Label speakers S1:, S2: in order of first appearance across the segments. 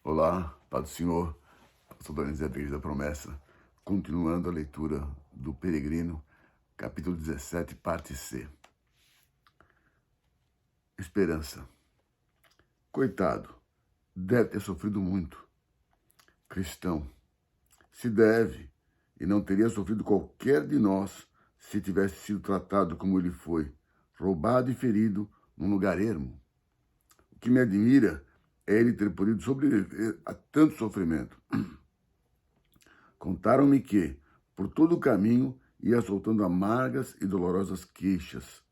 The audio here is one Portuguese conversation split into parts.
S1: Olá, Paz do Senhor, pastor Donizete da Igreja da Promessa, continuando a leitura do Peregrino, capítulo 17, parte C. Esperança. Coitado, deve ter sofrido muito. Cristão, se deve, e não teria sofrido qualquer de nós se tivesse sido tratado como ele foi, roubado e ferido num lugar ermo. O que me admira é ele ter podido sobreviver a tanto sofrimento. Contaram-me que, por todo o caminho, ia soltando amargas e dolorosas queixas,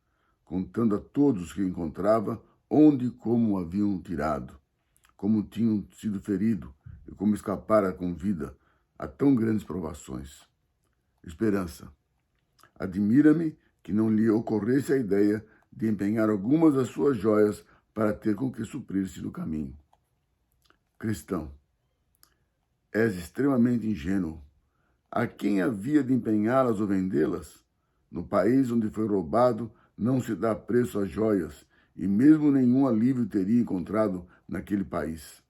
S1: contando a todos que encontrava onde e como o haviam tirado, como tinham sido ferido e como escapara com vida a tão grandes provações. Esperança. Admira-me que não lhe ocorresse a ideia de empenhar algumas das suas joias para ter com que suprir-se no caminho. Cristão. És extremamente ingênuo. A quem havia de empenhá-las ou vendê-las? No país onde foi roubado, não se dá preço às joias, e mesmo nenhum alívio teria encontrado naquele país.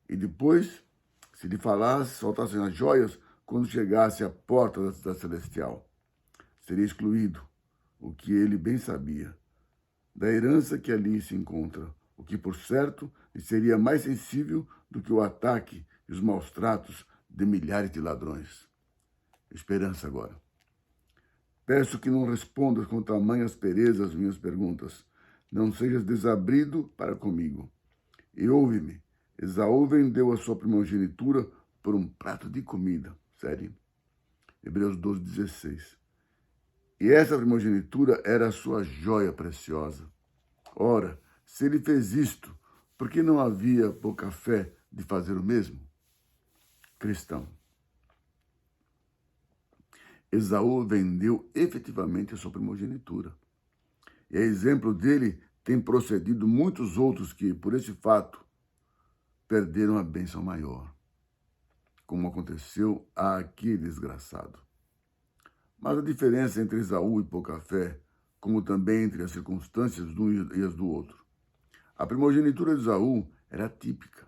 S1: E depois, se lhe falasse, soltassem as joias quando chegasse à porta da cidade celestial. Seria excluído, o que ele bem sabia, da herança que ali se encontra, o que, por certo, lhe seria mais sensível do que o ataque e os maus tratos de milhares de ladrões. Esperança agora. Peço que não respondas com tamanha aspereza às minhas perguntas. Não sejas desabrido para comigo. E ouve-me. Esaú vendeu a sua primogenitura por um prato de comida. Sério. Hebreus 12:16. E essa primogenitura era a sua joia preciosa. Ora, se ele fez isto, por que não havia pouca fé de fazer o mesmo? Cristão. Esaú vendeu efetivamente a sua primogenitura. E a exemplo dele, tem procedido muitos outros que, por esse fato, perderam a bênção maior, como aconteceu àquele desgraçado. Mas a diferença entre Esaú e pouca fé, como também entre as circunstâncias de um e as do outro. A primogenitura de Esaú era típica,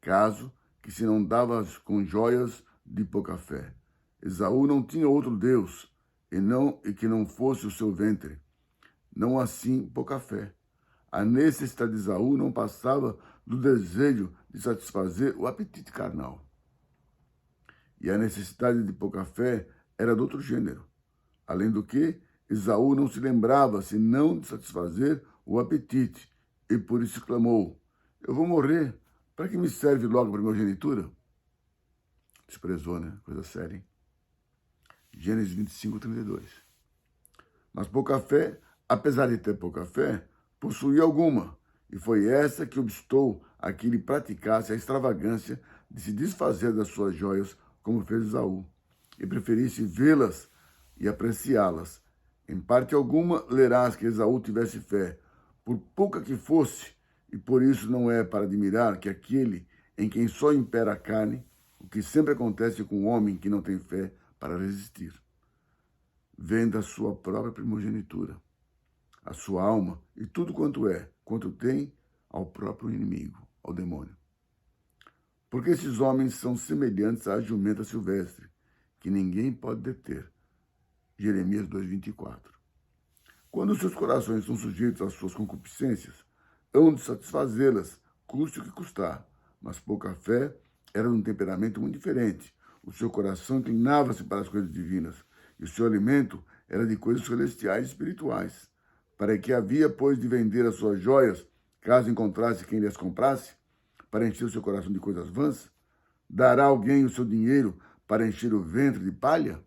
S1: caso que se não dava com joias de pouca fé. Esaú não tinha outro Deus, e que não fosse o seu ventre. Não assim pouca fé. A necessidade de Esaú não passava do desejo de satisfazer o apetite carnal. E a necessidade de pouca fé era de outro gênero. Além do que, Esaú não se lembrava senão de satisfazer o apetite, e por isso clamou: eu vou morrer, para que me serve logo a primogenitura? Desprezou, né? Coisa séria, hein? Gênesis 25:32. Mas pouca fé, apesar de ter pouca fé, possuía alguma, e foi essa que obstou a que ele praticasse a extravagância de se desfazer das suas joias, como fez Esaú, e preferisse vê-las e apreciá-las. Em parte alguma, lerás que Esaú tivesse fé, por pouca que fosse, e por isso não é para admirar que aquele em quem só impera a carne, o que sempre acontece com o homem que não tem fé para resistir, venda a sua própria primogenitura, a sua alma e tudo quanto tem, ao próprio inimigo, ao demônio. Porque esses homens são semelhantes à jumenta silvestre, que ninguém pode deter. Jeremias 2:24. Quando seus corações são sujeitos às suas concupiscências, hão de satisfazê-las, custe o que custar. Mas pouca fé era de um temperamento muito diferente. O seu coração inclinava-se para as coisas divinas, e o seu alimento era de coisas celestiais e espirituais. Para que havia, pois, de vender as suas joias, caso encontrasse quem lhes comprasse, para encher o seu coração de coisas vãs? Dará alguém o seu dinheiro para encher o ventre de palha?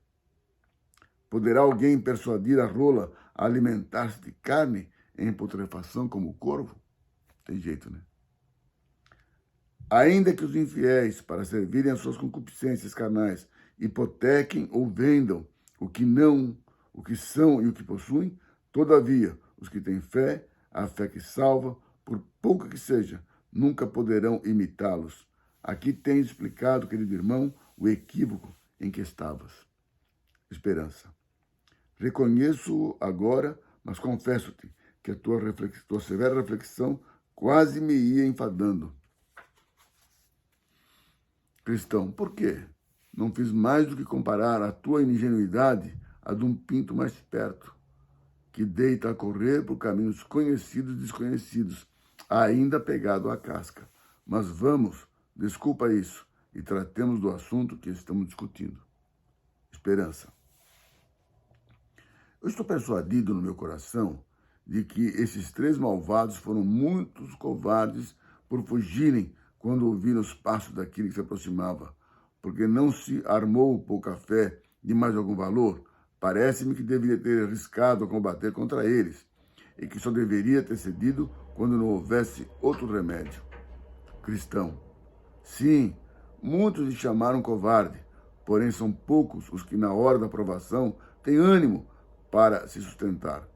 S1: Poderá alguém persuadir a rola a alimentar-se de carne em putrefação como o corvo? Tem jeito, né? Ainda que os infiéis, para servirem às suas concupiscências carnais, hipotequem ou vendam o que são e o que possuem, todavia, os que têm fé, a fé que salva, por pouca que seja, nunca poderão imitá-los. Aqui tens explicado, querido irmão, o equívoco em que estavas. Esperança. Reconheço agora, mas confesso-te que a tua severa reflexão quase me ia enfadando. Cristão, por quê? Não fiz mais do que comparar a tua ingenuidade à de um pinto mais esperto, que deita a correr por caminhos conhecidos e desconhecidos, ainda pegado à casca. Mas vamos, desculpa isso, e tratemos do assunto que estamos discutindo. Esperança. Eu estou persuadido no meu coração de que esses 3 malvados foram muitos covardes por fugirem quando ouviram os passos daquele que se aproximava, porque não se armou pouca fé de mais algum valor. Parece-me que deveria ter arriscado a combater contra eles, e que só deveria ter cedido quando não houvesse outro remédio. Cristão. Sim, muitos lhe chamaram covarde, porém são poucos os que na hora da provação têm ânimo para se sustentar.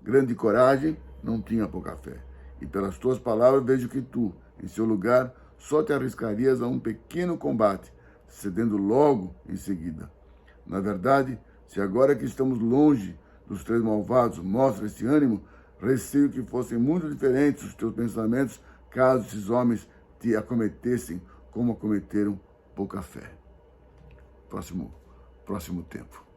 S1: Grande coragem não tinha pouca fé, e pelas tuas palavras vejo que tu, em seu lugar, só te arriscarias a um pequeno combate, cedendo logo em seguida. Na verdade, se agora que estamos longe dos 3 malvados mostra esse ânimo, receio que fossem muito diferentes os teus pensamentos caso esses homens te acometessem como acometeram pouca fé. Próximo tempo.